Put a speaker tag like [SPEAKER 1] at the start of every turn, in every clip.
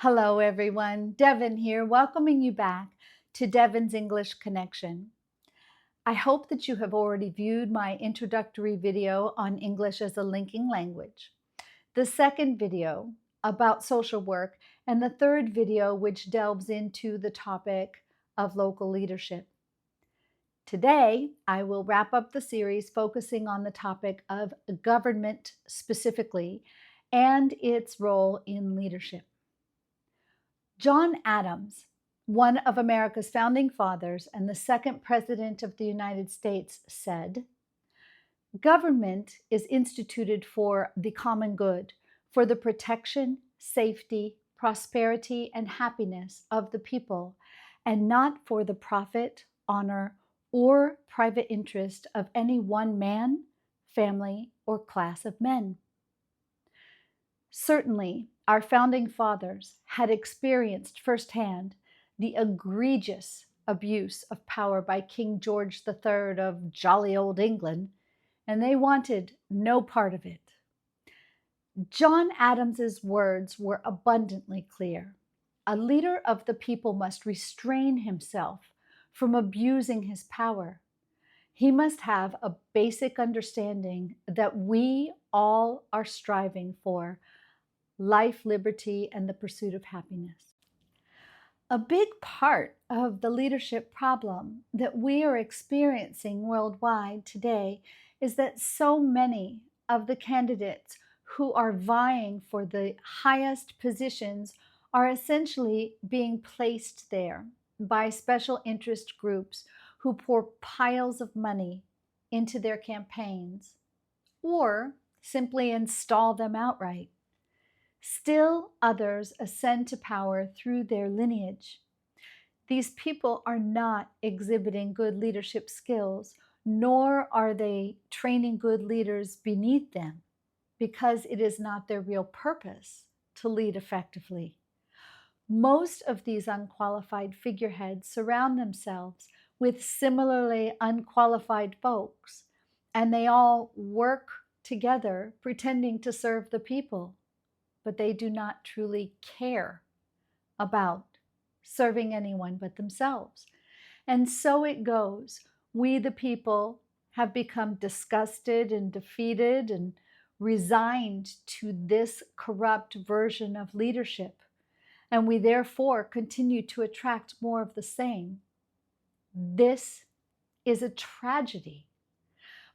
[SPEAKER 1] Hello, everyone. Devin here, welcoming you back to Devin's English Connection. I hope that you have already viewed my introductory video on English as a linking language, the second video about social work, and the third video which delves into the topic of local leadership. Today, I will wrap up the series focusing on the topic of government specifically and its role in leadership. John Adams, one of America's founding fathers and the second president of the United States, said, "Government is instituted for the common good, for the protection, safety, prosperity, and happiness of the people, and not for the profit, honor, or private interest of any one man, family, or class of men." Certainly, our founding fathers had experienced firsthand the egregious abuse of power by King George III of jolly old England, and they wanted no part of it. John Adams's words were abundantly clear. A leader of the people must restrain himself from abusing his power. He must have a basic understanding that we all are striving for life, liberty, and the pursuit of happiness. A big part of the leadership problem that we are experiencing worldwide today is that so many of the candidates who are vying for the highest positions are essentially being placed there by special interest groups who pour piles of money into their campaigns or simply install them outright. Still others ascend to power through their lineage. These people are not exhibiting good leadership skills, nor are they training good leaders beneath them, because it is not their real purpose to lead effectively. Most of these unqualified figureheads surround themselves with similarly unqualified folks, and they all work together pretending to serve the people, but they do not truly care about serving anyone but themselves. And so it goes. We, the people, have become disgusted and defeated and resigned to this corrupt version of leadership. And we therefore continue to attract more of the same. This is a tragedy.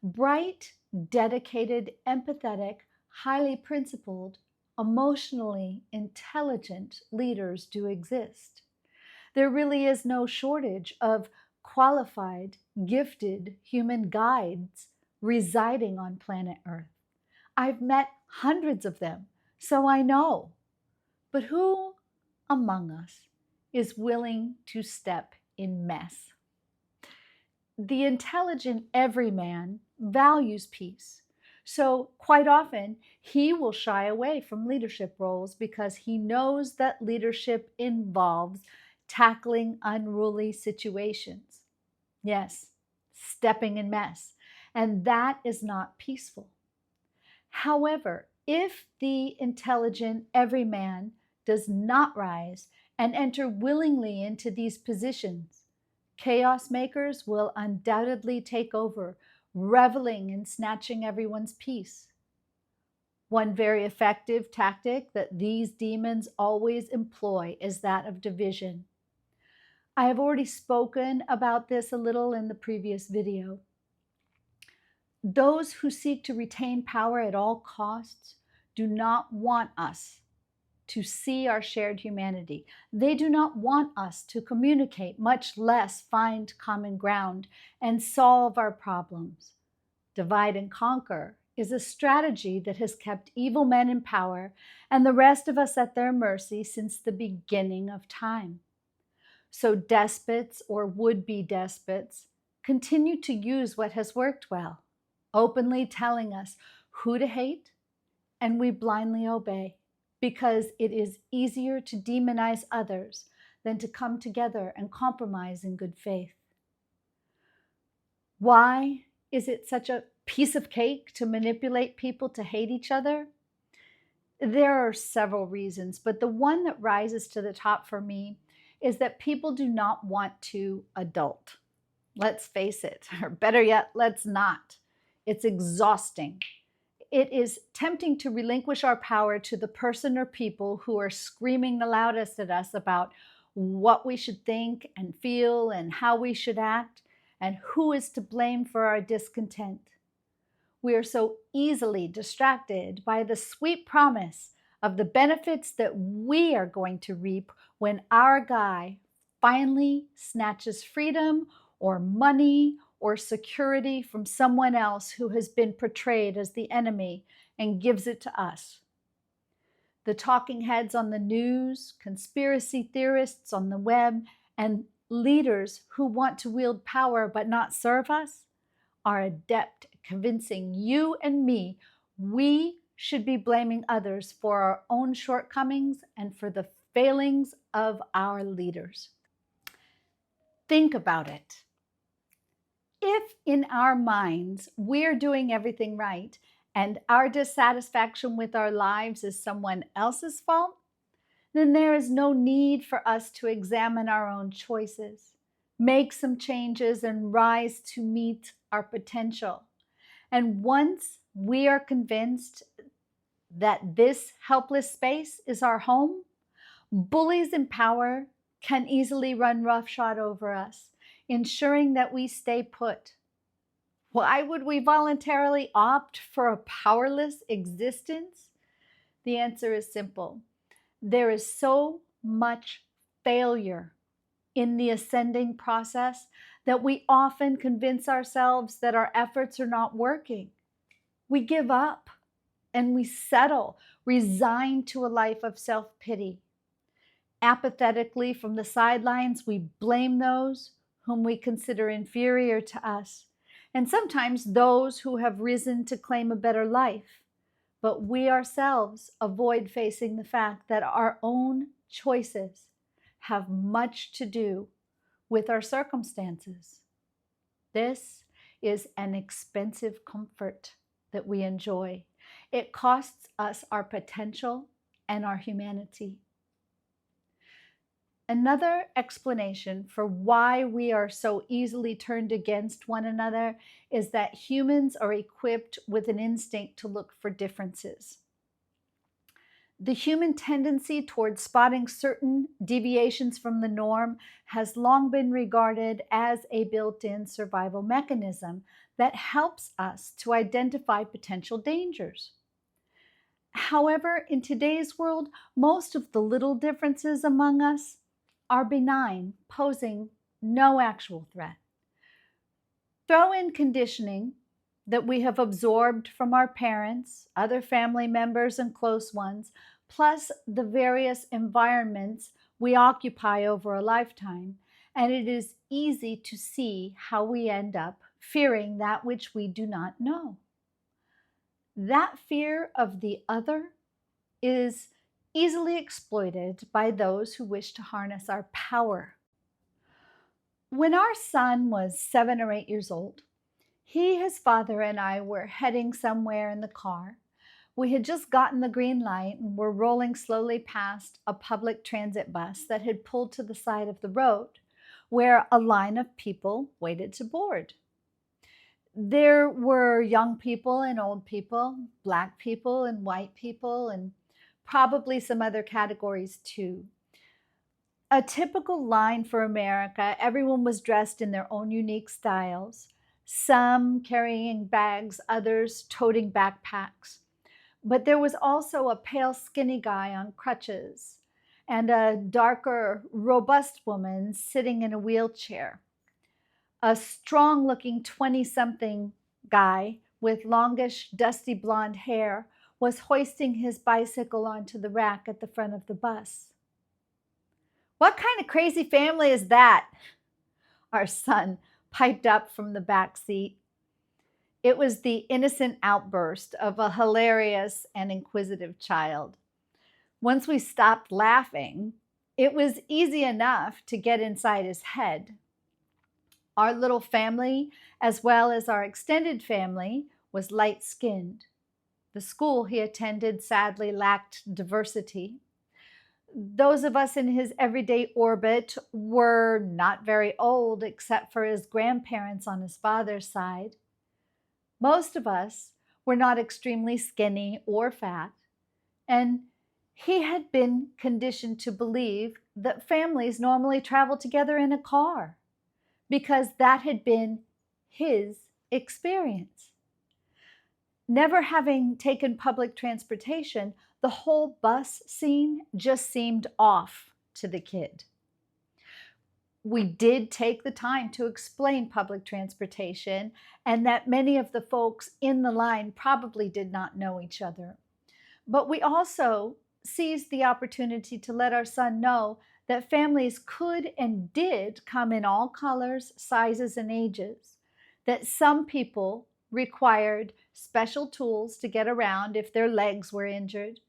[SPEAKER 1] Bright, dedicated, empathetic, highly principled, emotionally intelligent leaders do exist. There really is no shortage of qualified, gifted human guides residing on planet Earth. I've met hundreds of them, so I know. But who among us is willing to step in mess? The intelligent everyman values peace. So quite often, he will shy away from leadership roles because he knows that leadership involves tackling unruly situations. Yes, stepping in mess. And that is not peaceful. However, if the intelligent everyman does not rise and enter willingly into these positions, chaos makers will undoubtedly take over, reveling in snatching everyone's peace. One very effective tactic that these demons always employ is that of division. I have already spoken about this a little in the previous video. Those who seek to retain power at all costs do not want us to see our shared humanity. They do not want us to communicate, much less find common ground and solve our problems. Divide and conquer is a strategy that has kept evil men in power and the rest of us at their mercy since the beginning of time. So despots or would-be despots continue to use what has worked well, openly telling us who to hate, and we blindly obey, because it is easier to demonize others than to come together and compromise in good faith. Why is it such a piece of cake to manipulate people to hate each other? There are several reasons, but the one that rises to the top for me is that people do not want to adult. Let's face it, or better yet, let's not. It's exhausting. It is tempting to relinquish our power to the person or people who are screaming the loudest at us about what we should think and feel and how we should act and who is to blame for our discontent. We are so easily distracted by the sweet promise of the benefits that we are going to reap when our guy finally snatches freedom or money or security from someone else who has been portrayed as the enemy and gives it to us. The talking heads on the news, conspiracy theorists on the web, and leaders who want to wield power but not serve us are adept at convincing you and me we should be blaming others for our own shortcomings and for the failings of our leaders. Think about it. If in our minds we're doing everything right and our dissatisfaction with our lives is someone else's fault, then there is no need for us to examine our own choices, make some changes, and rise to meet our potential. And once we are convinced that this helpless space is our home, bullies in power can easily run roughshod over us, ensuring that we stay put. Why would we voluntarily opt for a powerless existence? The answer is simple. There is so much failure in the ascending process that we often convince ourselves that our efforts are not working. We give up and we settle, resigned to a life of self-pity. Apathetically from the sidelines, we blame those whom we consider inferior to us, and sometimes those who have risen to claim a better life. But we ourselves avoid facing the fact that our own choices have much to do with our circumstances. This is an expensive comfort that we enjoy. It costs us our potential and our humanity. Another explanation for why we are so easily turned against one another is that humans are equipped with an instinct to look for differences. The human tendency towards spotting certain deviations from the norm has long been regarded as a built-in survival mechanism that helps us to identify potential dangers. However, in today's world, most of the little differences among us are benign, posing no actual threat. Throw in conditioning that we have absorbed from our parents, other family members, and close ones, plus the various environments we occupy over a lifetime, and it is easy to see how we end up fearing that which we do not know. That fear of the other is easily exploited by those who wish to harness our power. When our son was 7 or 8 years old, he, his father, and I were heading somewhere in the car. We had just gotten the green light and were rolling slowly past a public transit bus that had pulled to the side of the road, where a line of people waited to board. There were young people and old people, Black people and white people, and probably some other categories too. A typical line for America, everyone was dressed in their own unique styles, some carrying bags, others toting backpacks. But there was also a pale, skinny guy on crutches and a darker, robust woman sitting in a wheelchair. A strong-looking 20-something guy with longish, dusty blonde hair was hoisting his bicycle onto the rack at the front of the bus. "What kind of crazy family is that?" our son piped up from the back seat. It was the innocent outburst of a hilarious and inquisitive child. Once we stopped laughing, it was easy enough to get inside his head. Our little family, as well as our extended family, was light-skinned. The school he attended sadly lacked diversity. Those of us in his everyday orbit were not very old, except for his grandparents on his father's side. Most of us were not extremely skinny or fat, and he had been conditioned to believe that families normally travel together in a car because that had been his experience. Never having taken public transportation, the whole bus scene just seemed off to the kid. We did take the time to explain public transportation and that many of the folks in the line probably did not know each other. But we also seized the opportunity to let our son know that families could and did come in all colors, sizes, and ages, that some people required special tools to get around if their legs were injured,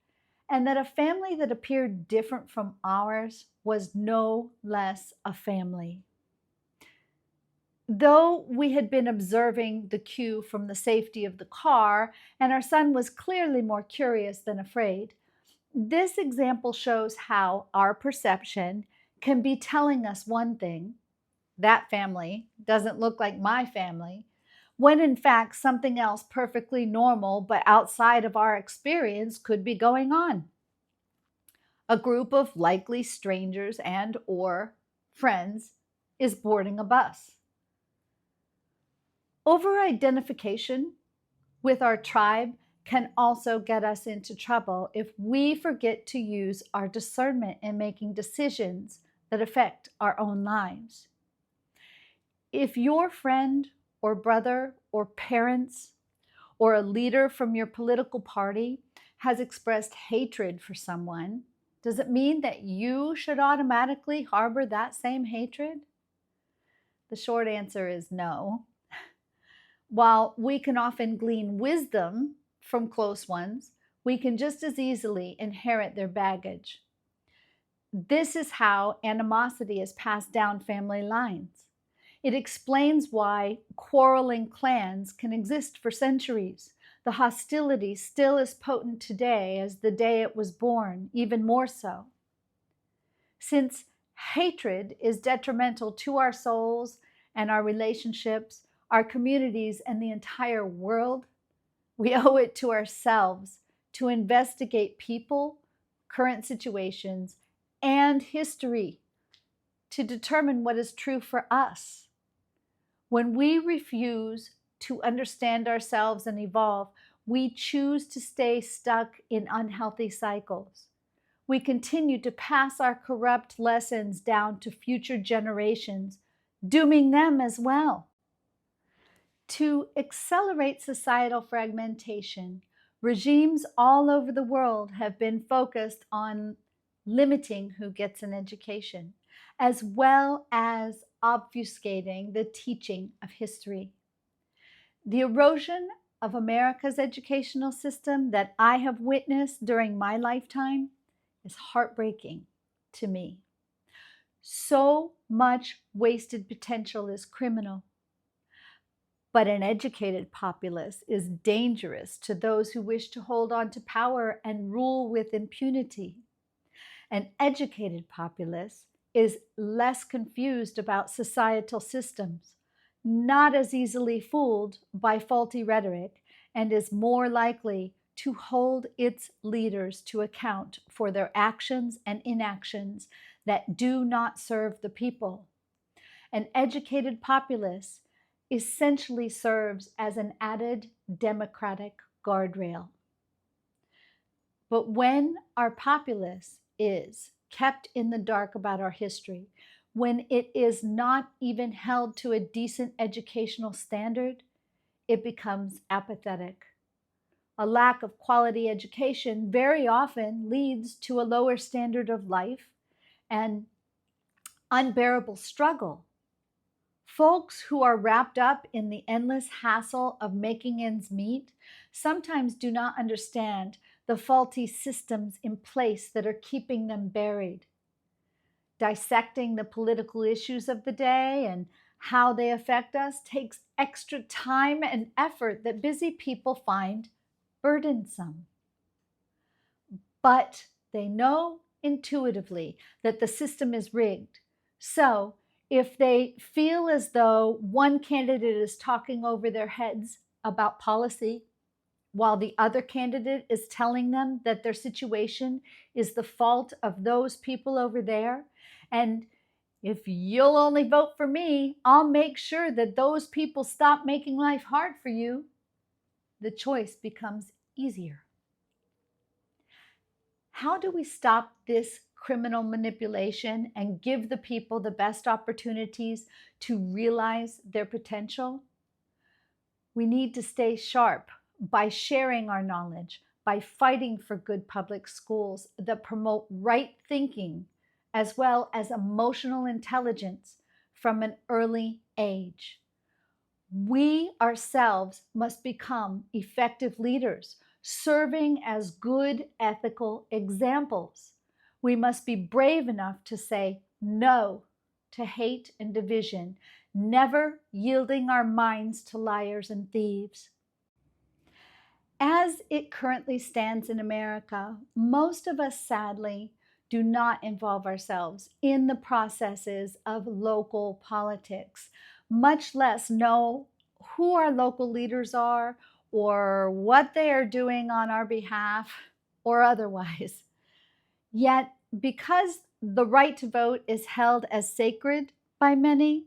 [SPEAKER 1] and that a family that appeared different from ours was no less a family. Though we had been observing the queue from the safety of the car, and our son was clearly more curious than afraid, this example shows how our perception can be telling us one thing, that family doesn't look like my family, when in fact something else perfectly normal but outside of our experience could be going on. A group of likely strangers and or friends is boarding a bus. Over-identification with our tribe can also get us into trouble if we forget to use our discernment in making decisions that affect our own lives. If your friend or brother or parents or a leader from your political party has expressed hatred for someone, does it mean that you should automatically harbor that same hatred? The short answer is no. While we can often glean wisdom from close ones, we can just as easily inherit their baggage. This is how animosity is passed down family lines. It explains why quarreling clans can exist for centuries. The hostility still is potent today as the day it was born, even more so. Since hatred is detrimental to our souls and our relationships, our communities, and the entire world, we owe it to ourselves to investigate people, current situations, and history to determine what is true for us. When we refuse to understand ourselves and evolve, we choose to stay stuck in unhealthy cycles. We continue to pass our corrupt lessons down to future generations, dooming them as well. To accelerate societal fragmentation, regimes all over the world have been focused on limiting who gets an education, as well as obfuscating the teaching of history. The erosion of America's educational system that I have witnessed during my lifetime is heartbreaking to me. So much wasted potential is criminal. But an educated populace is dangerous to those who wish to hold on to power and rule with impunity. An educated populace is less confused about societal systems, not as easily fooled by faulty rhetoric, and is more likely to hold its leaders to account for their actions and inactions that do not serve the people. An educated populace essentially serves as an added democratic guardrail. But when our populace is kept in the dark about our history, when it is not even held to a decent educational standard, it becomes apathetic. A lack of quality education very often leads to a lower standard of life and unbearable struggle. Folks who are wrapped up in the endless hassle of making ends meet sometimes do not understand the faulty systems in place that are keeping them buried. Dissecting the political issues of the day and how they affect us takes extra time and effort that busy people find burdensome. But they know intuitively that the system is rigged. So if they feel as though one candidate is talking over their heads about policy, while the other candidate is telling them that their situation is the fault of those people over there, and if you'll only vote for me, I'll make sure that those people stop making life hard for you, the choice becomes easier. How do we stop this criminal manipulation and give the people the best opportunities to realize their potential? We need to stay sharp by sharing our knowledge, by fighting for good public schools that promote right thinking as well as emotional intelligence from an early age. We ourselves must become effective leaders, serving as good ethical examples. We must be brave enough to say no to hate and division, never yielding our minds to liars and thieves. As it currently stands in America, most of us sadly do not involve ourselves in the processes of local politics, much less know who our local leaders are or what they are doing on our behalf or otherwise. Yet, because the right to vote is held as sacred by many,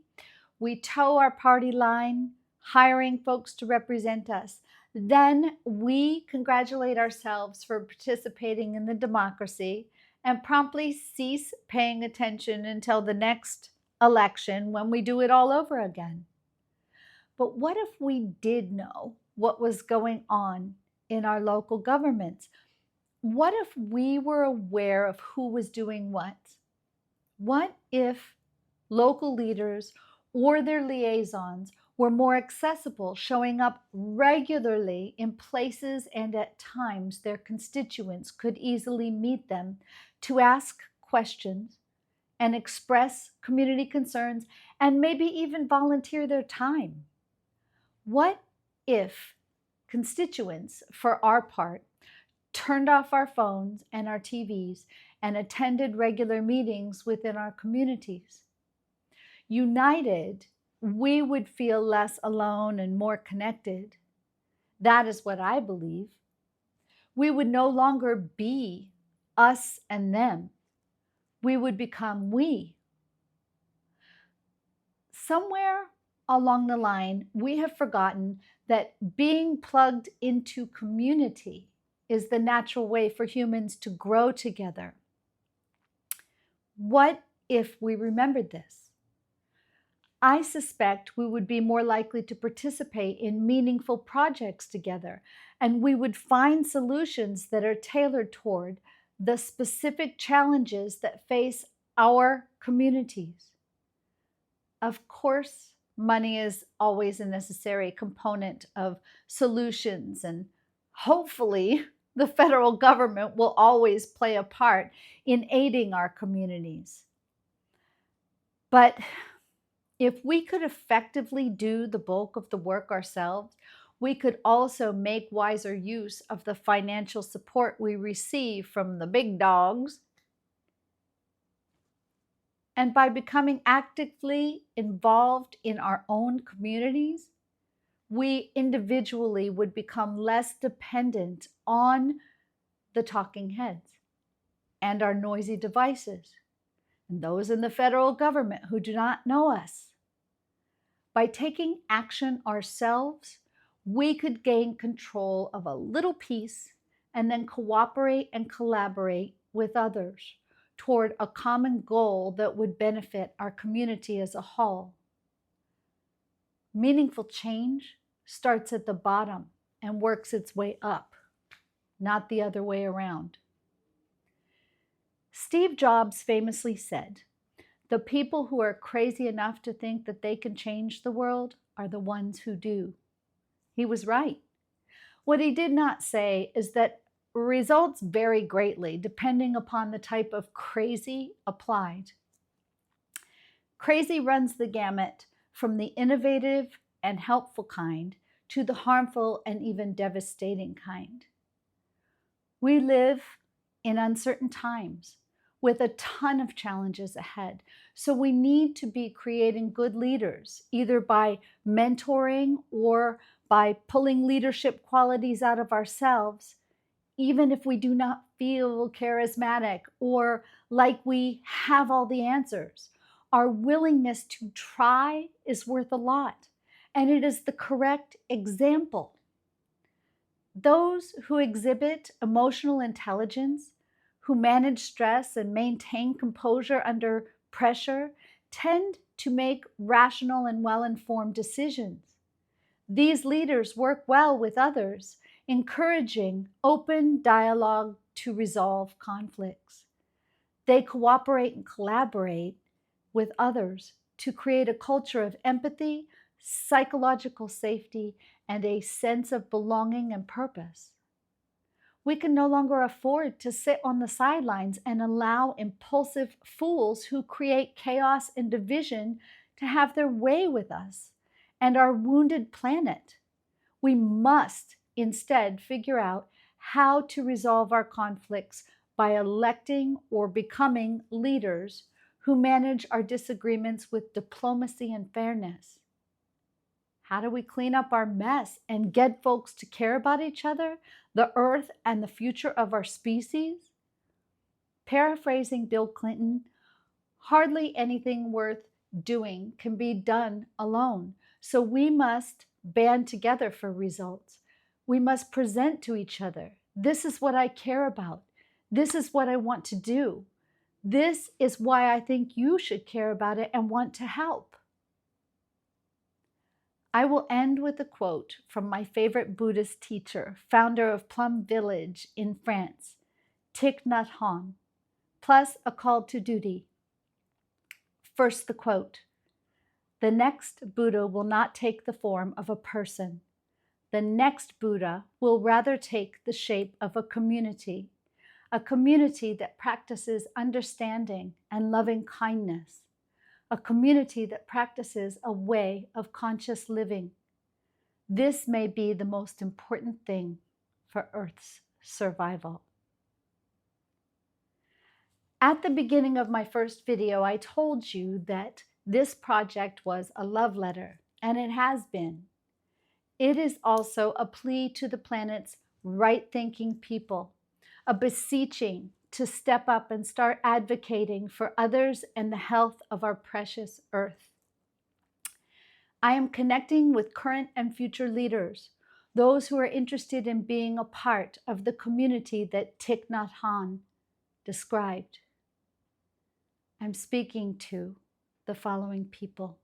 [SPEAKER 1] we toe our party line, hiring folks to represent us. Then we congratulate ourselves for participating in the democracy and promptly cease paying attention until the next election when we do it all over again. But what if we did know what was going on in our local governments? What if we were aware of who was doing what? What if local leaders or their liaisons were more accessible, showing up regularly in places and at times their constituents could easily meet them to ask questions and express community concerns and maybe even volunteer their time? What if constituents, for our part, turned off our phones and our TVs and attended regular meetings within our communities? United, we would feel less alone and more connected. That is what I believe. We would no longer be us and them. We would become we. Somewhere along the line, we have forgotten that being plugged into community is the natural way for humans to grow together. What if we remembered this? I suspect we would be more likely to participate in meaningful projects together, and we would find solutions that are tailored toward the specific challenges that face our communities. Of course, money is always a necessary component of solutions, and hopefully the federal government will always play a part in aiding our communities. But if we could effectively do the bulk of the work ourselves, we could also make wiser use of the financial support we receive from the big dogs. And by becoming actively involved in our own communities, we individually would become less dependent on the talking heads and our noisy devices and those in the federal government who do not know us. By taking action ourselves, we could gain control of a little piece and then cooperate and collaborate with others toward a common goal that would benefit our community as a whole. Meaningful change starts at the bottom and works its way up, not the other way around. Steve Jobs famously said, "The people who are crazy enough to think that they can change the world are the ones who do." He was right. What he did not say is that results vary greatly depending upon the type of crazy applied. Crazy runs the gamut from the innovative and helpful kind to the harmful and even devastating kind. We live in uncertain times with a ton of challenges ahead. So we need to be creating good leaders, either by mentoring or by pulling leadership qualities out of ourselves, even if we do not feel charismatic or like we have all the answers. Our willingness to try is worth a lot, and it is the correct example. Those who exhibit emotional intelligence, who manage stress and maintain composure under pressure, tend to make rational and well-informed decisions. These leaders work well with others, encouraging open dialogue to resolve conflicts. They cooperate and collaborate with others to create a culture of empathy, psychological safety, and a sense of belonging and purpose. We can no longer afford to sit on the sidelines and allow impulsive fools who create chaos and division to have their way with us and our wounded planet. We must instead figure out how to resolve our conflicts by electing or becoming leaders who manage our disagreements with diplomacy and fairness. How do we clean up our mess and get folks to care about each other, the earth, and the future of our species? Paraphrasing Bill Clinton, hardly anything worth doing can be done alone. So we must band together for results. We must present to each other, this is what I care about. This is what I want to do. This is why I think you should care about it and want to help. I will end with a quote from my favorite Buddhist teacher, founder of Plum Village in France, Thich Nhat Hanh, plus a call to duty. First, the quote: "The next Buddha will not take the form of a person. The next Buddha will rather take the shape of a community that practices understanding and loving kindness, a community that practices a way of conscious living. This may be the most important thing for Earth's survival." At the beginning of my first video, I told you that this project was a love letter, and it has been. It is also a plea to the planet's right-thinking people, a beseeching to step up and start advocating for others and the health of our precious Earth. I am connecting with current and future leaders, those who are interested in being a part of the community that Thich Nhat Hanh described. I'm speaking to the following people.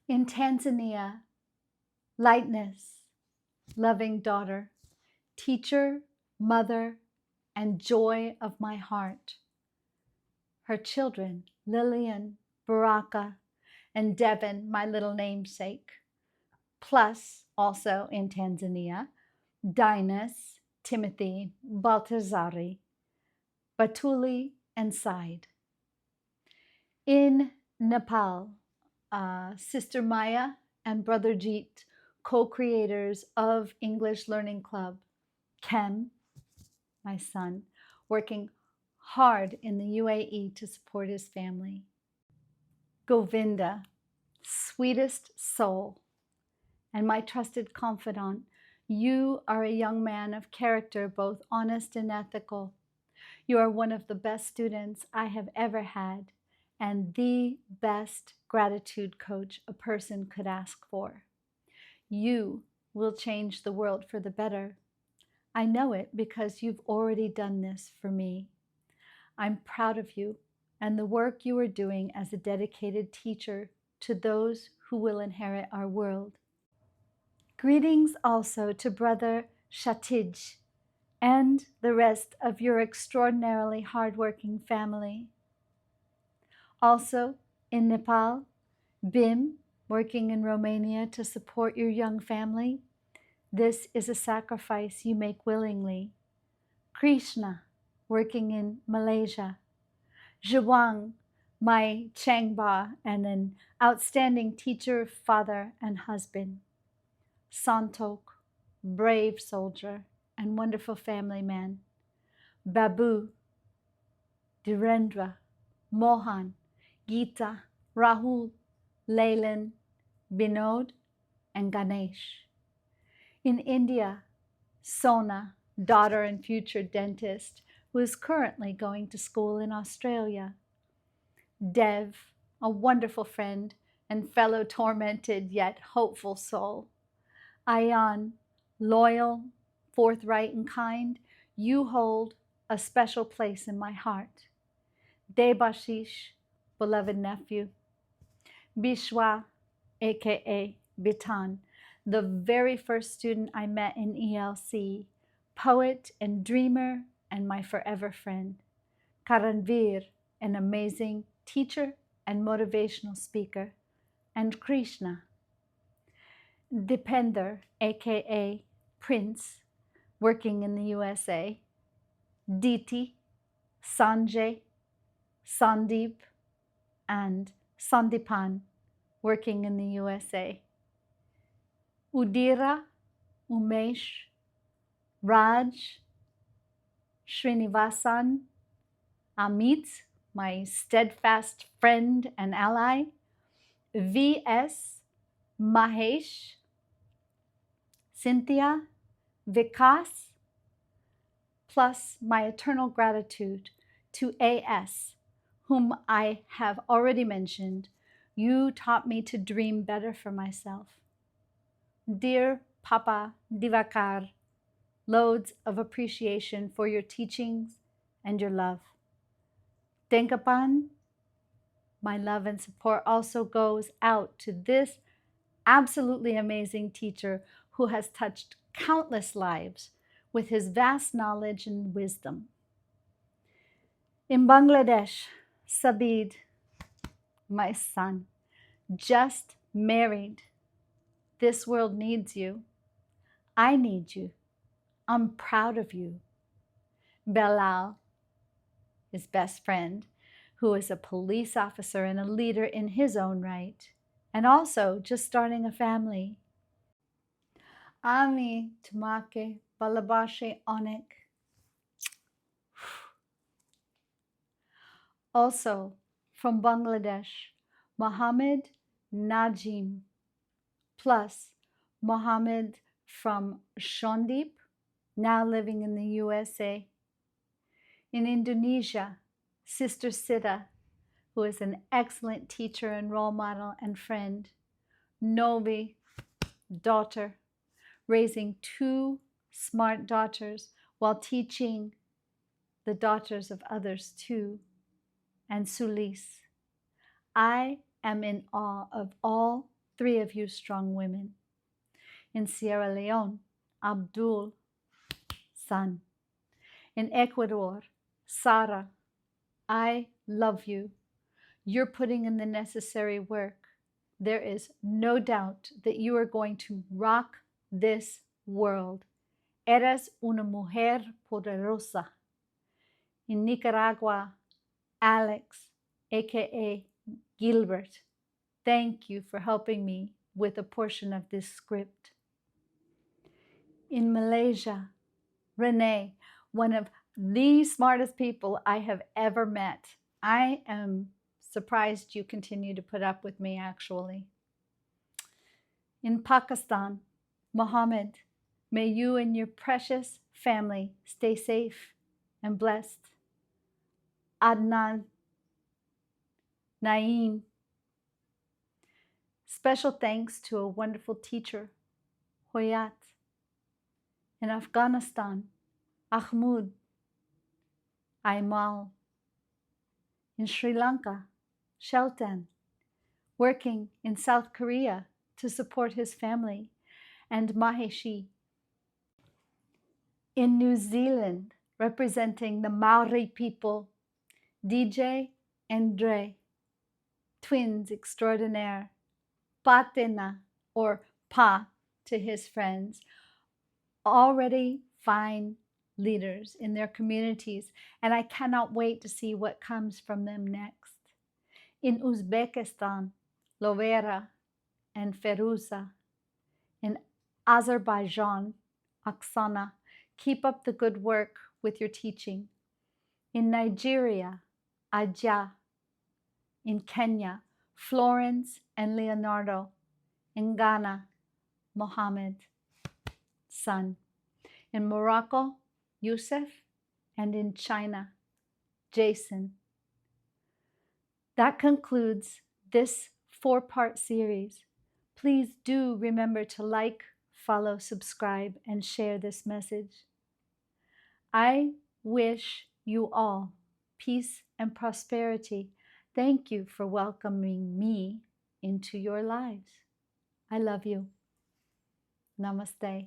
[SPEAKER 1] In Tanzania, lightness, loving daughter, teacher, mother, and joy of my heart. Her children, Lillian, Baraka, and Devin, my little namesake. Plus, also in Tanzania, Dinus, Timothy, Baltazari, Batuli, and Said. In Nepal, Sister Maya and Brother Jeet, co-creators of English Learning Club. Kem, my son, working hard in the UAE to support his family. Govinda, sweetest soul, and my trusted confidant. You are a young man of character, both honest and ethical. You are one of the best students I have ever had, and the best gratitude coach a person could ask for. You will change the world for the better. I know it because you've already done this for me. I'm proud of you and the work you are doing as a dedicated teacher to those who will inherit our world. Greetings also to Brother Shatij and the rest of your extraordinarily hardworking family. Also in Nepal, Bim, working in Romania to support your young family. This is a sacrifice you make willingly. Krishna, working in Malaysia. Zhuang, my Changba and an outstanding teacher, father, and husband. Santok, brave soldier and wonderful family man. Babu, Dhirendra, Mohan, Geeta, Rahul, Leyland, Binod, and Ganesh. In India, Sona, daughter and future dentist, who is currently going to school in Australia. Dev, a wonderful friend and fellow tormented yet hopeful soul. Ayan, loyal, forthright, and kind, you hold a special place in my heart. Debashish, beloved nephew. Bishwa, aka Bitan, the very first student I met in ELC, poet and dreamer and my forever friend. Karanveer, an amazing teacher and motivational speaker. And Krishna. Dipender, aka Prince, working in the USA. Diti, Sanjay, Sandeep, and Sandipan, working in the USA. Udira, Umesh, Raj, Srinivasan, Amit, my steadfast friend and ally, VS, Mahesh, Cynthia, Vikas, plus my eternal gratitude to AS, whom I have already mentioned. You taught me to dream better for myself. Dear Papa Divakar, loads of appreciation for your teachings and your love. Tenkapan, my love and support also goes out to this absolutely amazing teacher who has touched countless lives with his vast knowledge and wisdom. In Bangladesh, Sabid, my son, just married. This world needs you. I need you. I'm proud of you. Belal, his best friend, who is a police officer and a leader in his own right, and also just starting a family. Ami Tumake Balabashe Onik. Also from Bangladesh, Mohammed Najim, plus Mohammed from Shondip, now living in the USA. In Indonesia, Sister Sita, who is an excellent teacher and role model and friend. Novi, daughter, raising 2 smart daughters while teaching the daughters of others too. And Sulis. I am in awe of all 3 of you strong women. In Sierra Leone, Abdul, son. In Ecuador, Sara, I love you. You're putting in the necessary work. There is no doubt that you are going to rock this world. Eres una mujer poderosa. In Nicaragua, Alex, aka Gilbert, thank you for helping me with a portion of this script. In Malaysia, Renee, one of the smartest people I have ever met. I am surprised you continue to put up with me, actually. In Pakistan, Mohammed, may you and your precious family stay safe and blessed. Adnan, Naeem. Special thanks to a wonderful teacher, Hoyat. In Afghanistan, Ahmud, Aimal. In Sri Lanka, Shelton, working in South Korea to support his family, and Maheshi. In New Zealand, representing the Maori people, DJ and Dre, twins extraordinaire, Patena, or Pa to his friends, already fine leaders in their communities, and I cannot wait to see what comes from them next. In Uzbekistan, Lovera and Feruza. In Azerbaijan, Oksana, keep up the good work with your teaching. In Nigeria, Aja. In Kenya, Florence and Leonardo. In Ghana, Mohammed, son. In Morocco, Yusuf. And in China, Jason. That concludes this 4-part series. Please do remember to like, follow, subscribe, and share this message. I wish you all peace and prosperity. Thank you for welcoming me into your lives. I love you. Namaste.